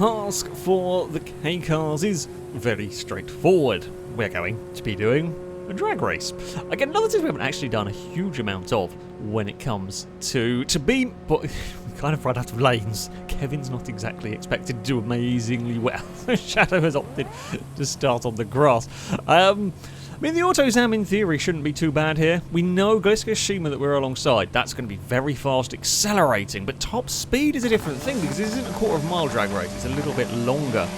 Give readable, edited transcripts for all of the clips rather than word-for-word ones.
task for the K-Cars is very straightforward. We're going to be doing a drag race. Again, another thing we haven't actually done a huge amount of when it comes to Beam, but we kind of run out of lanes. Kevin's not exactly expected to do amazingly well. Shadow has opted to start on the grass. I mean, the AutoZam in theory shouldn't be too bad here. We know Gliska Shima that we're alongside. That's going to be very fast accelerating, but top speed is a different thing because this isn't a quarter-of-a-mile drag race. It's a little bit longer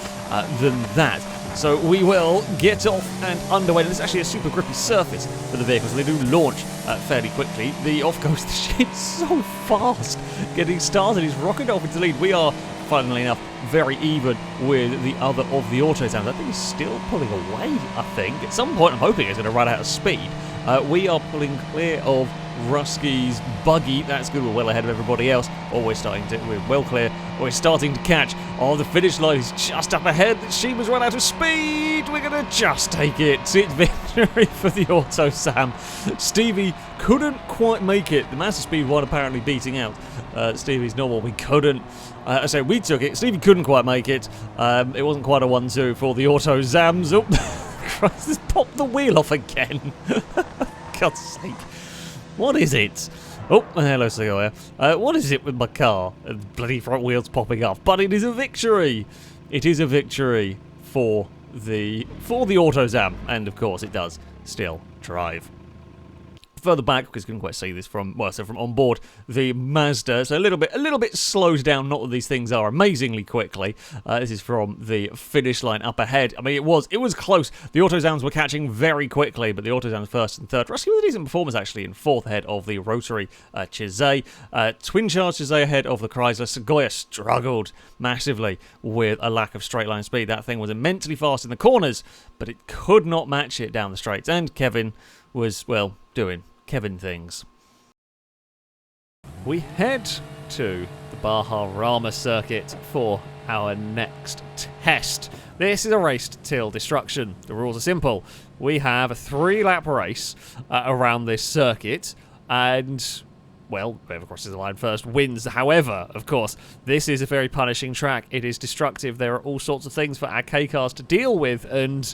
than that. So we will get off and underway. This is actually a super grippy surface for the vehicles. They do launch fairly quickly. The off goes the shit so fast. Getting started, he's rocketed off into lead. We are, funnily enough, very even with the other of the AutoZams. I think he's still pulling away, I think. At some point, I'm hoping he's going to run out of speed. We are pulling clear of Rusky's buggy. That's good. We're well ahead of everybody else. We're well clear. We're starting to catch. Oh, the finish line is just up ahead. Shima's run out of speed. We're going to just take it. It's victory for the AutoZam. Stevie couldn't quite make it. The massive speed one apparently beating out Stevie's normal. We couldn't. So we took it. Stevie couldn't quite make it. It wasn't quite a 1-2 for the AutoZams. Oh, Christ, just popped the wheel off again. God's sake. What is it? Oh, hello, Segoya. What is it with my car? Bloody front wheels popping off. But it is a victory. It is a victory for the AutoZam. And, of course, it does still drive. Further back, because you couldn't quite see this from on board the Mazda, so a little bit slowed down. Not that these things are amazingly quickly. This is from the finish line up ahead. I mean, it was close. The AutoZams were catching very quickly, but the AutoZams first and third. Rusky with a decent performance actually in fourth ahead of the rotary Chizay. Twin charge Chizay ahead of the Chrysler. Segoya struggled massively with a lack of straight line speed. That thing was immensely fast in the corners, but it could not match it down the straights. And Kevin was, well, doing Kevin things. We head to the Baja Rama circuit for our next test. This is a race till destruction. The rules are simple. We have a 3-lap race around this circuit, and, well, whoever crosses the line first wins. However, of course, this is a very punishing track. It is destructive. There are all sorts of things for our K-cars to deal with, and,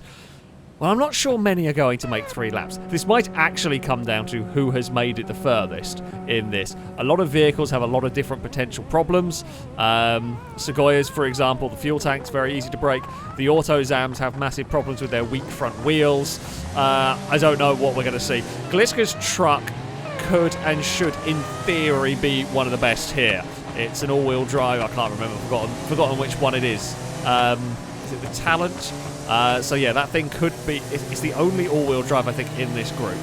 well, I'm not sure many are going to make 3 laps. This might actually come down to who has made it the furthest in this. A lot of vehicles have a lot of different potential problems. Segoya's, for example, the fuel tank's very easy to break. The AutoZams have massive problems with their weak front wheels. I don't know what we're going to see. Gliska's truck could and should, in theory, be one of the best here. It's an all-wheel drive. I can't remember. Forgotten which one it is. Is it the Talent? So yeah, that thing could be, it's the only all-wheel drive I think in this group.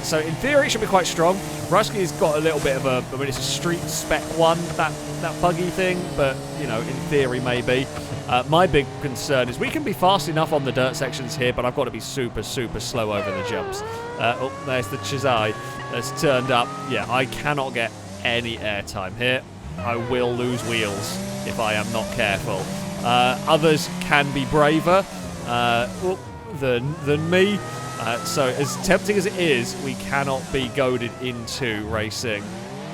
So in theory it should be quite strong. Rusky's got a little bit of a, I mean, it's a street spec one, that buggy thing, but you know, in theory maybe. My big concern is we can be fast enough on the dirt sections here, but I've got to be super, super slow over the jumps. Oh, there's the Chizay that's turned up. Yeah, I cannot get any airtime here. I will lose wheels if I am not careful. Others can be braver than me. So as tempting as it is, we cannot be goaded into racing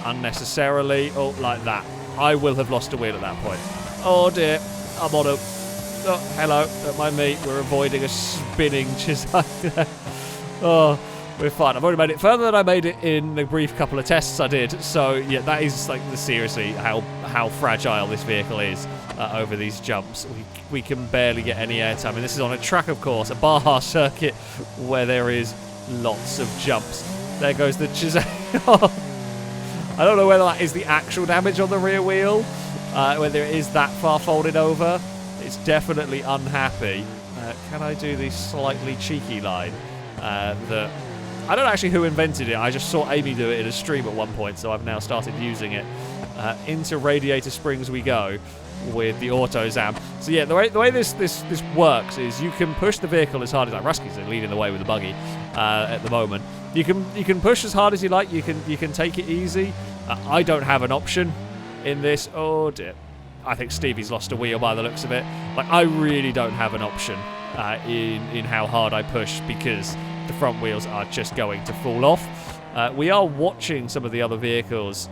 unnecessarily. Oh, like that. I will have lost a wheel at that point. Oh dear, I'm on a... Oh, hello, don't mind me. We're avoiding a spinning Chizay. Oh, we're fine. I've already made it further than I made it in the brief couple of tests I did. So yeah, that is like seriously how fragile this vehicle is over these jumps. We can barely get any airtime, and this is on a track, of course, a Baja circuit where there is lots of jumps. There goes the Chizay. I don't know whether that is the actual damage on the rear wheel, whether it is that far folded over. It's definitely unhappy. Can I do the slightly cheeky line that... I don't know actually who invented it. I just saw Amy do it in a stream at one point, so I've now started using it. Into radiator springs we go with the AutoZam. So yeah, the way this works is you can push the vehicle as hard as like Rusky's leading the way with the buggy at the moment. You can push as hard as you like. You can take it easy. I don't have an option in this. Oh dear. I think Stevie's lost a wheel by the looks of it. Like, I really don't have an option in how hard I push because the front wheels are just going to fall off. We are watching some of the other vehicles.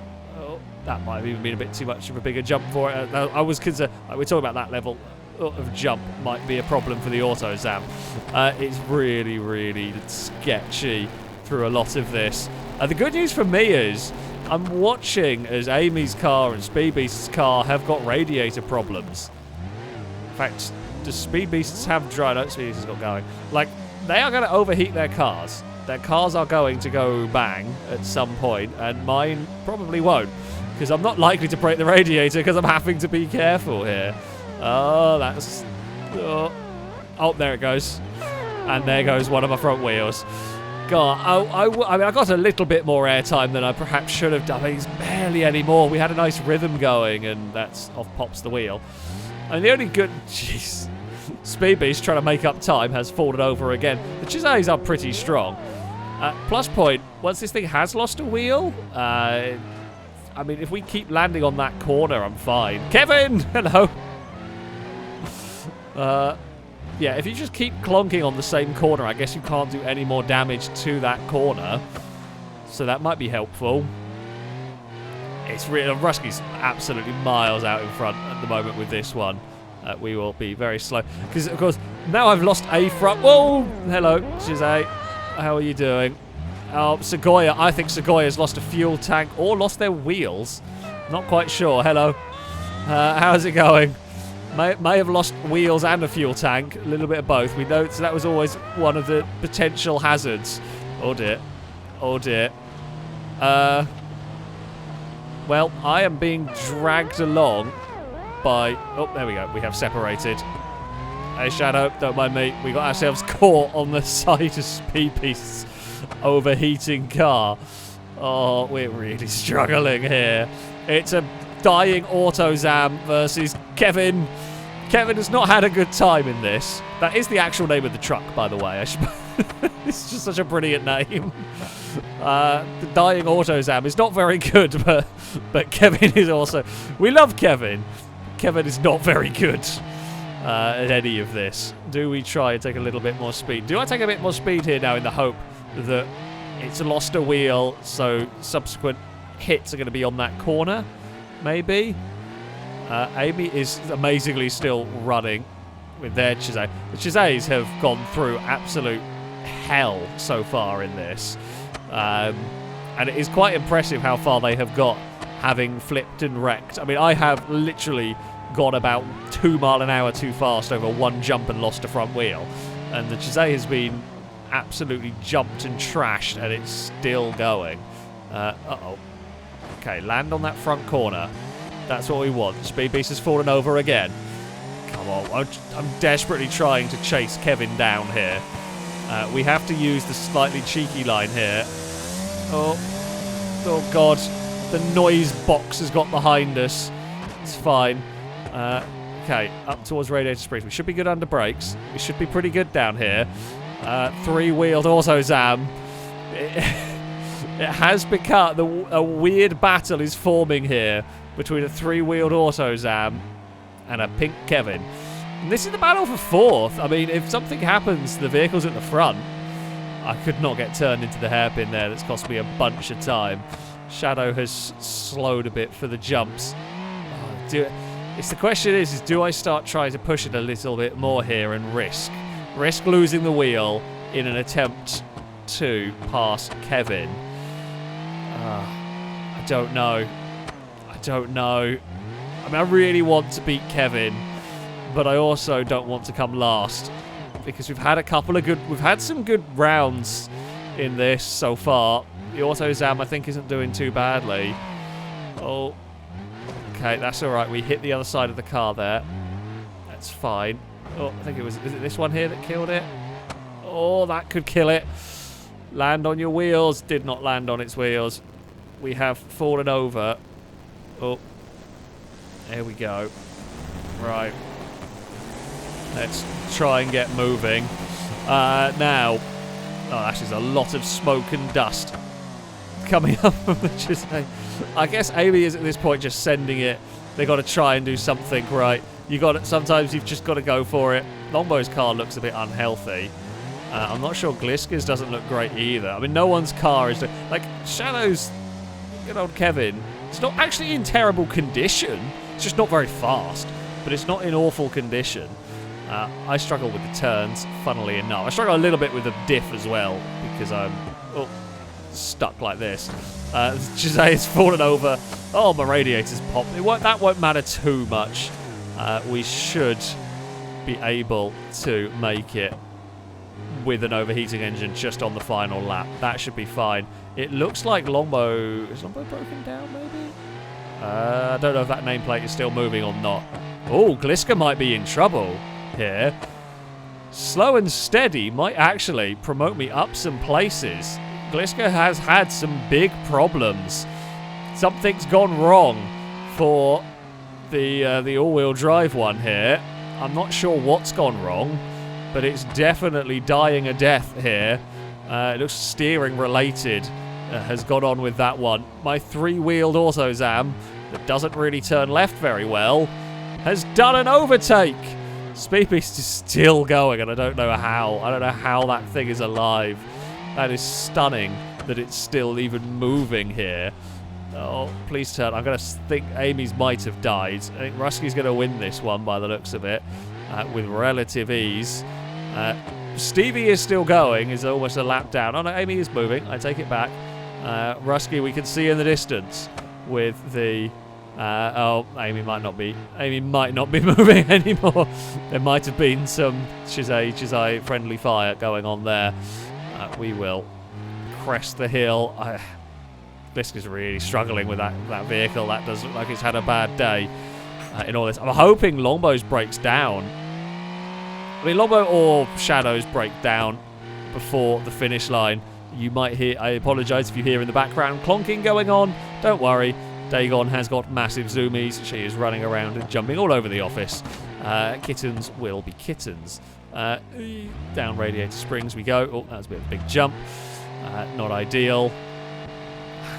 That might have even been a bit too much of a bigger jump for it. I was concerned. We're talking about that level of jump might be a problem for the auto Zam. It's really, really sketchy through a lot of this. The good news for me is I'm watching as Amy's car and Speed Beast's car have got radiator problems. In fact, does Speed Beasts have dry? No, Speed Beasts has got going. Like, they are going to overheat their cars. Their cars are going to go bang at some point, and mine probably won't, because I'm not likely to break the radiator because I'm having to be careful here. Oh, that's... Oh, there it goes. And there goes one of my front wheels. God, I mean, I got a little bit more airtime than I perhaps should have done. I mean, it's barely any more. We had a nice rhythm going, and that's off pops the wheel. And the only good... Jeez. Speed Beast trying to make up time has fallen over again. The Chisays are pretty strong. Plus point, once this thing has lost a wheel, I mean, if we keep landing on that corner, I'm fine. Kevin! Hello! Yeah, if you just keep clonking on the same corner, I guess you can't do any more damage to that corner. So that might be helpful. It's really... Rusky's absolutely miles out in front at the moment with this one. We will be very slow. Because, of course, now I've lost a front... Whoa! Hello, Chizay. How are you doing? Oh, Segoya. I think Segoya's lost a fuel tank or lost their wheels. Not quite sure. Hello. How's it going? May have lost wheels and a fuel tank. A little bit of both. We know, so that was always one of the potential hazards. Oh, dear. Oh, dear. Well, I am being dragged along by... Oh, there we go. We have separated. Hey, Shadow, don't mind me. We got ourselves caught on the side of Speed Beast's overheating car. Oh, we're really struggling here. It's a dying AutoZam versus Kevin. Kevin has not had a good time in this. That is the actual name of the truck, by the way. It's just such a brilliant name. The dying AutoZam is not very good, but Kevin is also... We love Kevin. Kevin is not very good at any of this. Do we try and take a little bit more speed? Do I take a bit more speed here now in the hope that it's lost a wheel, so subsequent hits are going to be on that corner? Maybe? Amy is amazingly still running with their Chisay. The Chisays have gone through absolute hell so far in this. And it is quite impressive how far they have got, having flipped and wrecked. I mean, I have literally gone about 2 miles an hour too fast over one jump and lost a front wheel. And the Chisay has been absolutely jumped and trashed, and it's still going. Uh-oh. Okay, land on that front corner. That's what we want. Speed Beast has fallen over again. Come on. I'm desperately trying to chase Kevin down here. We have to use the slightly cheeky line here. Oh, God. The noise box has got behind us. It's fine. Okay, up towards Radiator Springs. We should be good under brakes. We should be pretty good down here. Three-wheeled AutoZam. It has become... A weird battle is forming here between a three-wheeled AutoZam and a pink Kevin. And this is the battle for fourth. I mean, if something happens to the vehicles at the front, I could not get turned into the hairpin there. That's cost me a bunch of time. Shadow has slowed a bit for the jumps. The question is do I start trying to push it a little bit more here and risk losing the wheel in an attempt to pass Kevin? I don't know. I mean, I really want to beat Kevin, but I also don't want to come last, because we've had some good rounds in this so far. The AutoZam, I think, isn't doing too badly. Oh, okay, that's all right. We hit the other side of the car there. That's fine. Oh, I think is it this one here that killed it? Oh, that could kill it. Land on your wheels. Did not land on its wheels. We have fallen over. Oh, there we go. Right. Let's try and get moving. Now, that's just a lot of smoke and dust coming up from the Chisay. I guess Amy is at this point just sending it. They got to try and do something right. Sometimes you've just got to go for it. Longbow's car looks a bit unhealthy. I'm not sure Gliska's doesn't look great either. I mean, no one's car is... Like, Shadow's... Good old Kevin It's not actually in terrible condition. It's just not very fast, but it's not in awful condition. I struggle with the turns, funnily enough. I struggle a little bit with the diff as well, because I'm stuck like this. Jose has fallen over. Oh, my radiator's popped. That won't matter too much. We should be able to make it with an overheating engine just on the final lap. That should be fine. It looks like Longbow... Is Longbow broken down, maybe? I don't know if that nameplate is still moving or not. Oh, Gliska might be in trouble here. Slow and steady might actually promote me up some places. Gliska has had some big problems. Something's gone wrong for the all-wheel drive one here. I'm not sure what's gone wrong, but it's definitely dying a death here. It looks steering related has gone on with that one. My three-wheeled Autozam that doesn't really turn left very well has done an overtake. Speed Beast is still going, and I don't know how. I don't know how that thing is alive. That is stunning that it's still even moving here. Oh, please turn. I'm going to think Amy's might have died. I think Rusky's going to win this one by the looks of it with relative ease. Stevie is still going. Is almost a lap down. Oh, no, Amy is moving. I take it back. Rusky we can see in the distance with the... oh, Amy might not be moving anymore. There might have been some Chizay friendly fire going on there. We will crest the hill. Bliska's really struggling with that vehicle. That does look like it's had a bad day in all this. I'm hoping Longbow's breaks down. I mean, Longbow or Shadow's break down before the finish line. You might hear, I apologise if you hear in the background clonking going on. Don't worry. Dagon has got massive zoomies. She is running around and jumping all over the office. Kittens will be kittens. Down Radiator Springs we go. Oh, that was a bit of a big jump. Not ideal.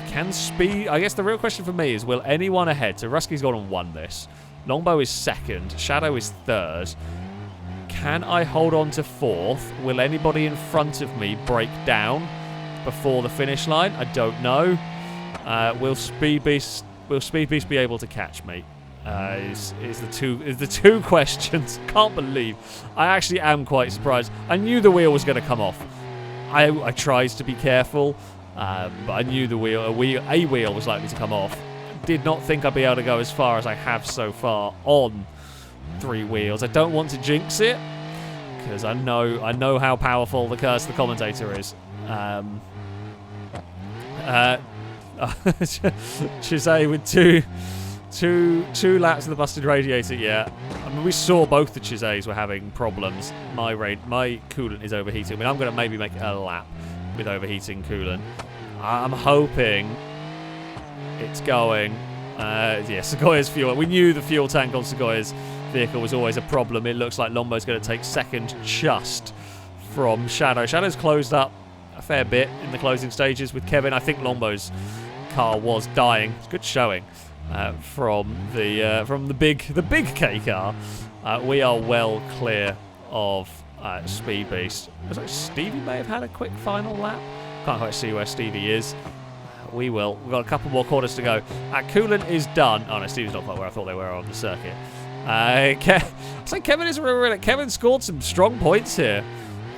Can Speed... I guess the real question for me is, will anyone ahead... So Rusky's gone and won this. Longbow is second. Shadow is third. Can I hold on to fourth? Will anybody in front of me break down before the finish line? I don't know. Will Speed Beast be able to catch me? Is the two questions. Can't believe. I actually am quite surprised. I knew the wheel was going to come off. I tried to be careful, but I knew a wheel was likely to come off. Did not think I'd be able to go as far as I have so far on three wheels. I don't want to jinx it because I know how powerful the curse of the commentator is. Chizay with two laps of the busted radiator. Yeah, I mean, we saw both the Chizays were having problems. My coolant is overheating. I mean, I'm going to maybe make a lap with overheating coolant. I'm hoping it's going. Yeah, Segoya's fuel. We knew the fuel tank on Segoya's vehicle was always a problem. It looks like Lombow's going to take second just from Shadow. Shadow's closed up a fair bit in the closing stages with Kevin. I think Lombow's car was dying. It's good showing from the big K car. We are well clear of Speed Beast. Looks like Stevie may have had a quick final lap. Can't quite see where Stevie is. We will. We've got a couple more quarters to go. Coolant is done. Oh no, Stevie's not quite where I thought they were on the circuit. So Kevin is really... Kevin scored some strong points here.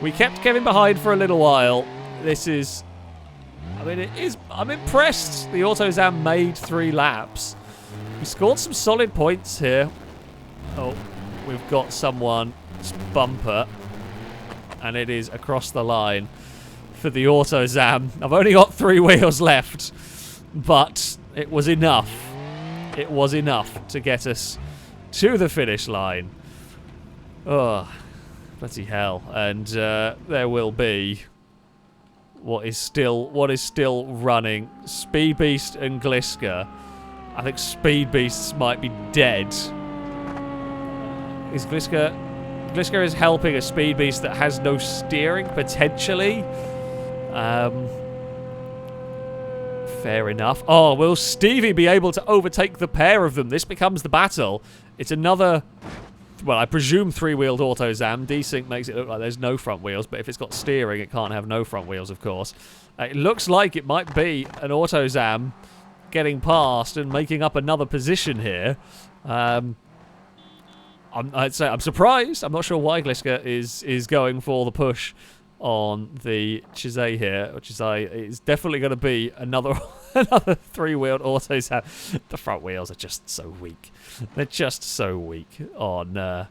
We kept Kevin behind for a little while. This is... I mean, it is... I'm impressed. The Autozam made 3 laps. We scored some solid points here. Oh, we've got someone's bumper. And it is across the line for the Autozam. I've only got 3 wheels left. But it was enough. It was enough to get us to the finish line. Oh, bloody hell. And there will be what is still running. Speed Beast and Gliska. I think Speed Beasts might be dead. Is Gliska is helping a Speed Beast that has no steering, potentially. Fair enough. Oh, will Stevie be able to overtake the pair of them? This becomes the battle. It's another... Well, I presume 3-wheeled Autozam. Desync makes it look like there's no front wheels, but if it's got steering, it can't have no front wheels, of course. It looks like it might be an Autozam getting past and making up another position here. I'd say I'm surprised. I'm not sure why Gliska is going for the push on the Chizay here. Chizay is definitely going to be another three-wheeled auto zam. The front wheels are just so weak. They're just so weak on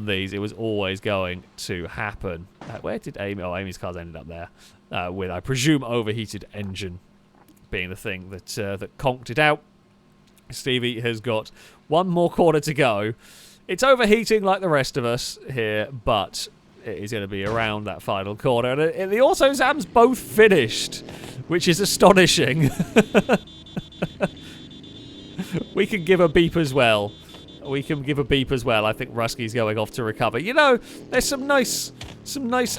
these. It was always going to happen. Where did Amy? Oh, Amy's car's ended up there with, I presume, overheated engine being the thing that conked it out. Stevie has got one more corner to go. It's overheating like the rest of us here, but it is going to be around that final corner. And the Auto Zams both finished, which is astonishing. We can give a beep as well. I think Rusky's going off to recover. You know, there's some nice...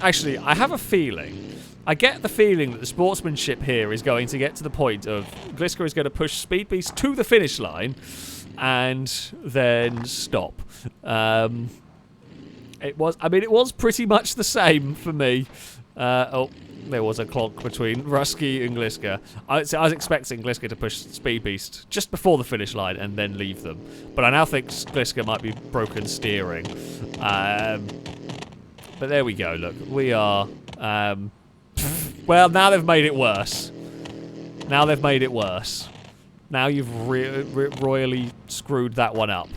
Actually, I have a feeling... I get the feeling that the sportsmanship here is going to get to the point of Gliska is going to push Speed Beast to the finish line and then stop. It was pretty much the same for me. There was a clonk between Rusky and Gliska. I was expecting Gliska to push Speed Beast just before the finish line and then leave them. But I now think Gliska might be broken steering. But there we go, look. We are... well, now they've made it worse. Now you've royally screwed that one up.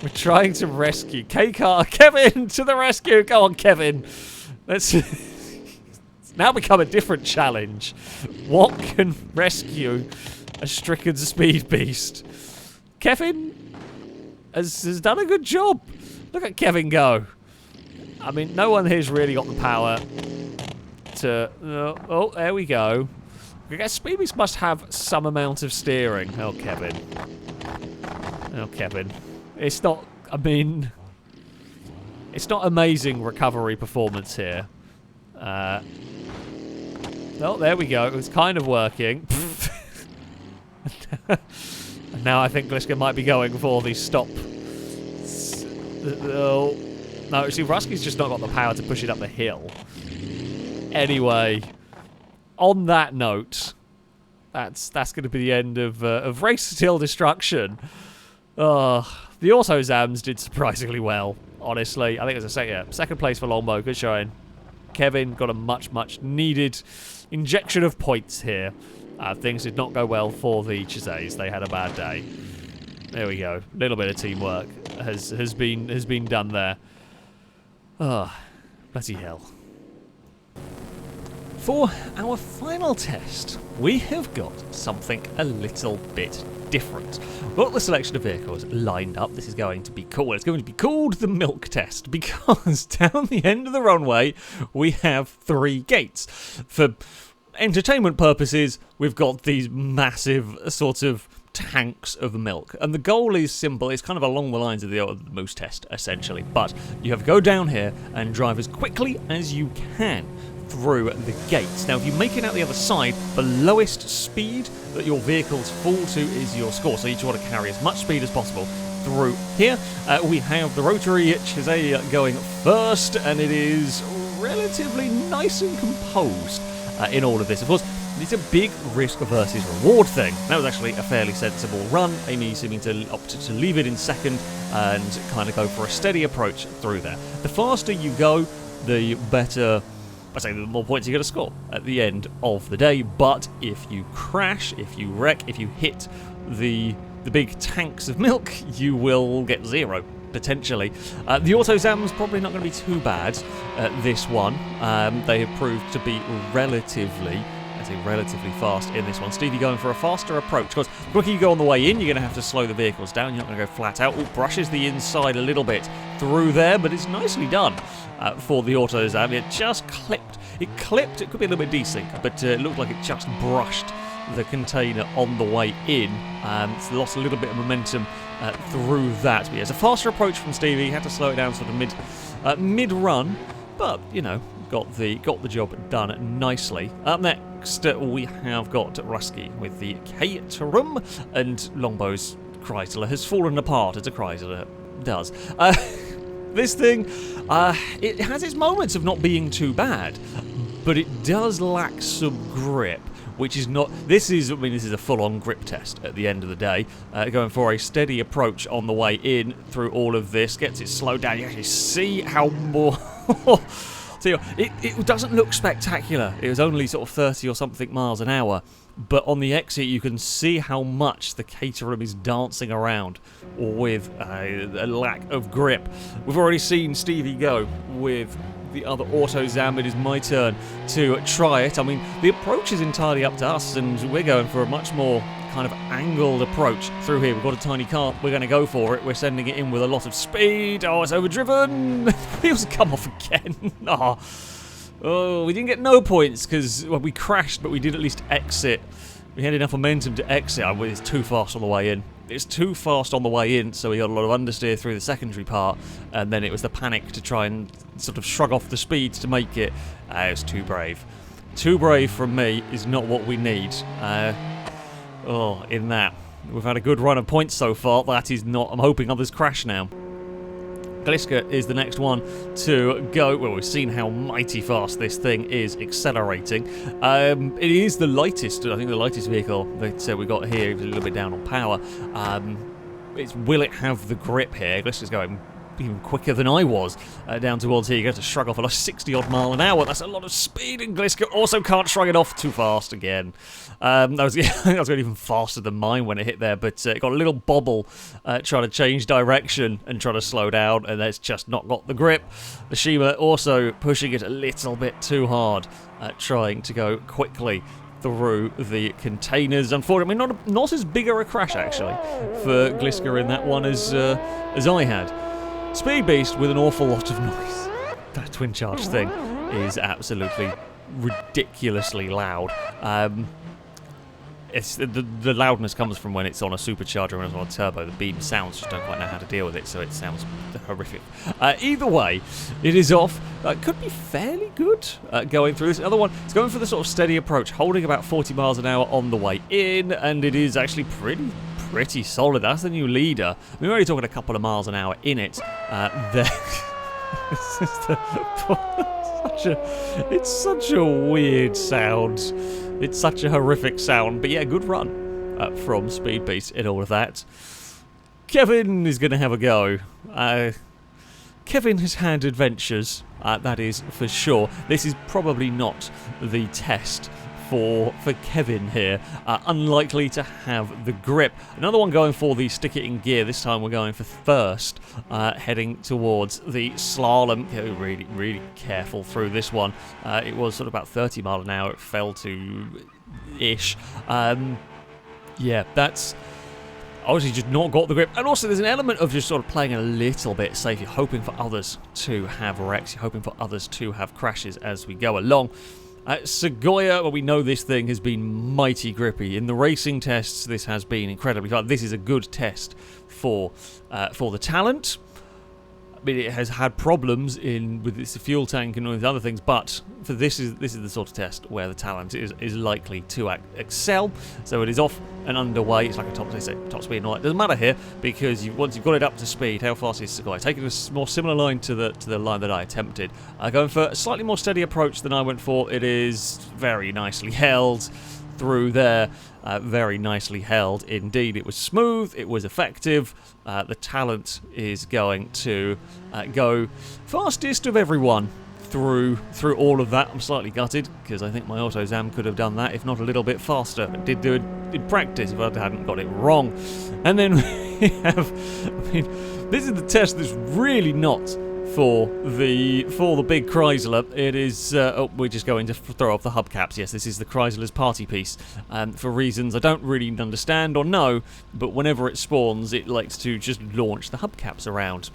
We're trying to rescue K-Car. Kevin, to the rescue. Go on, Kevin. It's now become a different challenge. What can rescue a stricken Speed Beast? Kevin has done a good job. Look at Kevin go. I mean, no one here's really got the power to... oh, there we go. I guess Speed Beast must have some amount of steering. Oh, Kevin. It's not... I mean... It's not amazing recovery performance here. Oh, there we go. It's kind of working. And now I think Gliska might be going for the stop. Oh... No, see, Rusky's just not got the power to push it up the hill. Anyway, on that note, that's going to be the end of Race Till Destruction. The Auto Zams did surprisingly well, honestly. I think, as I say, yeah, second place for Longbow, good showing. Kevin got a much needed injection of points here. Things did not go well for the Chizays. They had a bad day. There we go. A little bit of teamwork has been done there. Ah, bloody hell. For our final test, we have got something a little bit different. We've got the selection of vehicles lined up. This is going to be cool. It's going to be called the M.I.L.K test because down the end of the runway we have 3 gates. For entertainment purposes, we've got these massive sort of tanks of milk, and the goal is simple. It's kind of along the lines of the moose test, essentially, but you have to go down here and drive as quickly as you can through the gates. Now, if you make it out the other side, the lowest speed that your vehicles fall to is your score, so you just want to carry as much speed as possible through here. We have the rotary Chizay going first, and it is relatively nice and composed in all of this. Of course, it's a big risk versus reward thing. That was actually a fairly sensible run. Amy seeming to opt to leave it in second and kind of go for a steady approach through there. The faster you go, the better, I say, the more points you're going to score at the end of the day. But if you crash, if you wreck, if you hit the big tanks of milk, you will get 0. Potentially. The Auto Zam's probably not going to be too bad at this one. They have proved to be relatively fast in this one. Stevie going for a faster approach, because the quicker you go on the way in, you're going to have to slow the vehicles down. You're not going to go flat out. Ooh, brushes the inside a little bit through there, but it's nicely done for the Auto Zam. It just clipped. It could be a little bit desync, but it looked like it just brushed the container on the way in. It's lost a little bit of momentum through that. But yeah, it's a faster approach from Stevie. He had to slow it down sort of mid-run, but you know, got the job done nicely. Up next, we have got Rusky with the Caterham, and Longbow's Chrysler has fallen apart as a Chrysler does. This thing, it has its moments of not being too bad, but it does lack some grip, which is not... This is a full-on grip test at the end of the day. Going for a steady approach on the way in through all of this. Gets it slowed down. You actually see how more... It doesn't look spectacular. It was only sort of 30 or something miles an hour. But on the exit, you can see how much the Caterham is dancing around with a lack of grip. We've already seen Stevie go with the other AutoZam. It is my turn to try it. I mean, the approach is entirely up to us, and we're going for a much more kind of angled approach through here. We've got a tiny car. We're going to go for it. We're sending it in with a lot of speed. Oh, it's overdriven. Wheels come off again. Oh, we didn't get no points because we crashed, but we did at least exit. We had enough momentum to exit. It's too fast on the way in. It's too fast on the way in, so we got a lot of understeer through the secondary part, and then it was the panic to try and sort of shrug off the speeds to make it. It was too brave. Too brave from me is not what we need. In that. We've had a good run of points so far. That is not... I'm hoping others crash now. Gliska is the next one to go. Well, we've seen how mighty fast this thing is accelerating. It is the lightest, I think the lightest vehicle that we got here. It's a little bit down on power. Will it have the grip here? Gliska's going even quicker than I was down towards here. You have to shrug off a 60-odd mile an hour. That's a lot of speed, and Gliska also can't shrug it off too fast again. I think that was going even faster than mine when it hit there, but it got a little bobble trying to change direction and trying to slow down, and it's just not got the grip. The Shima also pushing it a little bit too hard, trying to go quickly through the containers. Unfortunately, not as big a crash actually for Gliska in that one as I had. Speed Beast with an awful lot of noise. That twin charge thing is absolutely ridiculously loud. It's the loudness comes from when it's on a supercharger and it's on a turbo. The beam sounds just don't quite know how to deal with it, so it sounds horrific. Either way, it is off. Could be fairly good going through this. Another one, it's going for the sort of steady approach, holding about 40 miles an hour on the way in, and it is actually pretty solid. That's the new leader. We're only talking a couple of miles an hour in it. It's such a weird sound. It's such a horrific sound. But yeah, good run from Speed Beast in all of that. Kevin is going to have a go. Kevin has had adventures, that is for sure. This is probably not the test for Kevin here. Unlikely to have the grip. Another one going for the stick it in gear. This time we're going for first, heading towards the slalom. Really, really careful through this one. It was sort of about 30 miles an hour. It fell to ish. Yeah, that's obviously just not got the grip. And also there's an element of just sort of playing a little bit safe. You're hoping for others to have wrecks. You're hoping for others to have crashes as we go along. Segoya, well, we know this thing has been mighty grippy. In the racing tests, this has been incredibly fun. This is a good test for the Talent. I mean, it has had problems with its fuel tank and all these other things, but for this is the sort of test where the Talent is likely to excel. So it is off and underway. It's like a top speed and all that. Doesn't matter here because once you've got it up to speed, how fast is Segoya? Taking a more similar line to the line that I attempted. Going for a slightly more steady approach than I went for. It is very nicely held through there. Very nicely held indeed. It was smooth, it was effective. The Talent is going to go fastest of everyone through all of that. I'm slightly gutted because I think my AutoZam could have done that, if not a little bit faster. It did do it in practice if I hadn't got it wrong. And then we have, I mean, this is the test that's really not for the big Chrysler. It is we're just going to throw off the hubcaps. Yes, this is the Chrysler's party piece, for reasons I don't really understand or know, but whenever it spawns it likes to just launch the hubcaps around,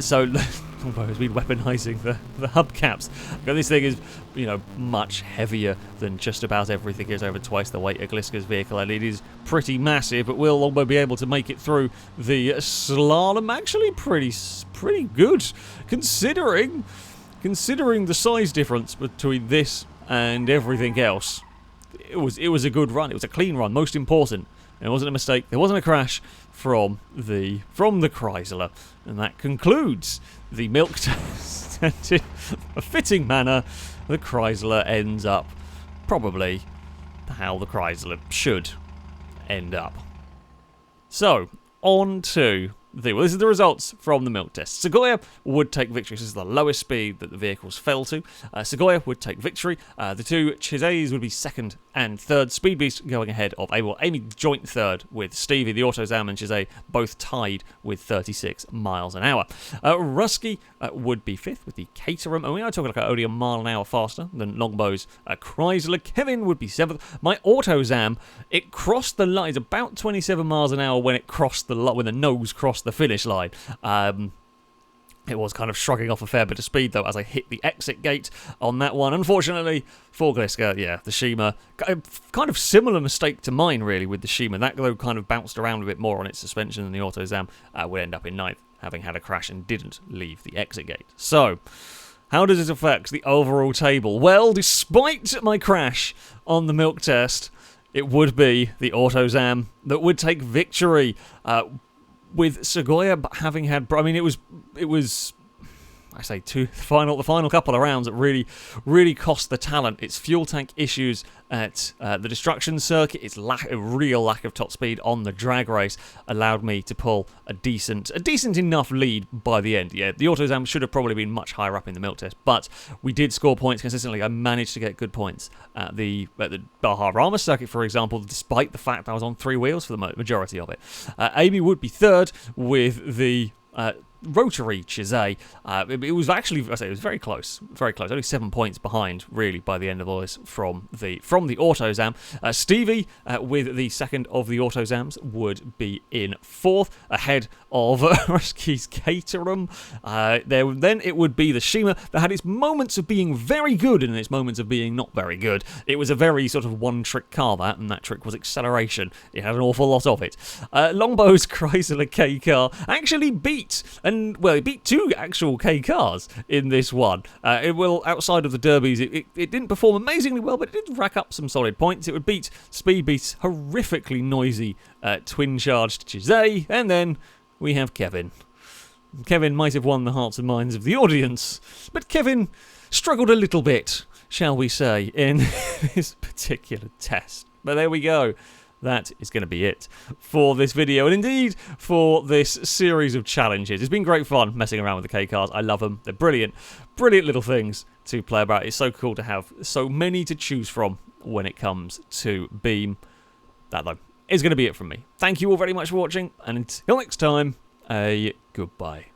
so it's been weaponizing the hubcaps. But this thing is, you know, much heavier than just about everything. It's over twice the weight of Gliska's vehicle, and it is pretty massive, but we'll almost be able to make it through the slalom. Actually pretty good considering the size difference between this and everything else. It was a good run. It was a clean run, most important. It wasn't a mistake. There wasn't a crash from the Chrysler. And that concludes the M.I.L.K. test. In a fitting manner, the Chrysler ends up probably how the Chrysler should end up. So, on to this is the results from the M.I.L.K test. Sequoia would take victory. This is the lowest speed that the vehicles fell to. Sequoia would take victory. The two Chiseys would be second and third. Speed Beast going ahead of Amy joint third with Stevie. The AutoZam and Chisey both tied with 36 miles an hour. Rusky would be fifth with the Caterham. And we are talking like only a mile an hour faster than Longbow's Chrysler. Kevin would be seventh. My AutoZam, it crossed the line. It's about 27 miles an hour when it crossed the when the nose crossed the finish line. It was kind of shrugging off a fair bit of speed, though, as I hit the exit gate on that one. Unfortunately, for Gliska, yeah, the Shima, kind of similar mistake to mine, really, with the Shima. That, though, kind of bounced around a bit more on its suspension than the AutoZam, would end up in ninth, having had a crash and didn't leave the exit gate. So, how does it affect the overall table? Well, despite my crash on the M.I.L.K test, it would be the AutoZam that would take victory. With Sequoia having had, I mean, it was, I say, the final couple of rounds that really cost the talent. Its fuel tank issues at the destruction circuit, its real lack of top speed on the drag race allowed me to pull a decent enough lead by the end. Yeah, the AutoZam should have probably been much higher up in the M.I.L.K test, but we did score points consistently. I managed to get good points at the Baja Rama circuit, for example, despite the fact I was on three wheels for the majority of it. Amy would be third with the rotary Chisey. It was actually, I say, it was very close, only 7 points behind, really, by the end of all this from the AutoZam. Stevie, with the second of the AutoZams, would be in fourth, ahead of Rusky's Caterham. Then it would be the Shima that had its moments of being very good and its moments of being not very good. It was a very sort of one-trick car, and that trick was acceleration. It had an awful lot of it. Longbow's Chrysler K car actually beat, it beat two actual K cars in this one. Outside of the derbies, it didn't perform amazingly well, but it did rack up some solid points. It would beat Speed Beast's horrifically noisy twin-charged Chisey, and then we have Kevin. Kevin might have won the hearts and minds of the audience, but Kevin struggled a little bit, shall we say, in this particular test. But there we go. That is going to be it for this video, and indeed for this series of challenges. It's been great fun messing around with the K cars. I love them. They're brilliant little things to play about. It's so cool to have so many to choose from when it comes to Beam. That, though, is going to be it from me. Thank you all very much for watching, and until next time, a goodbye.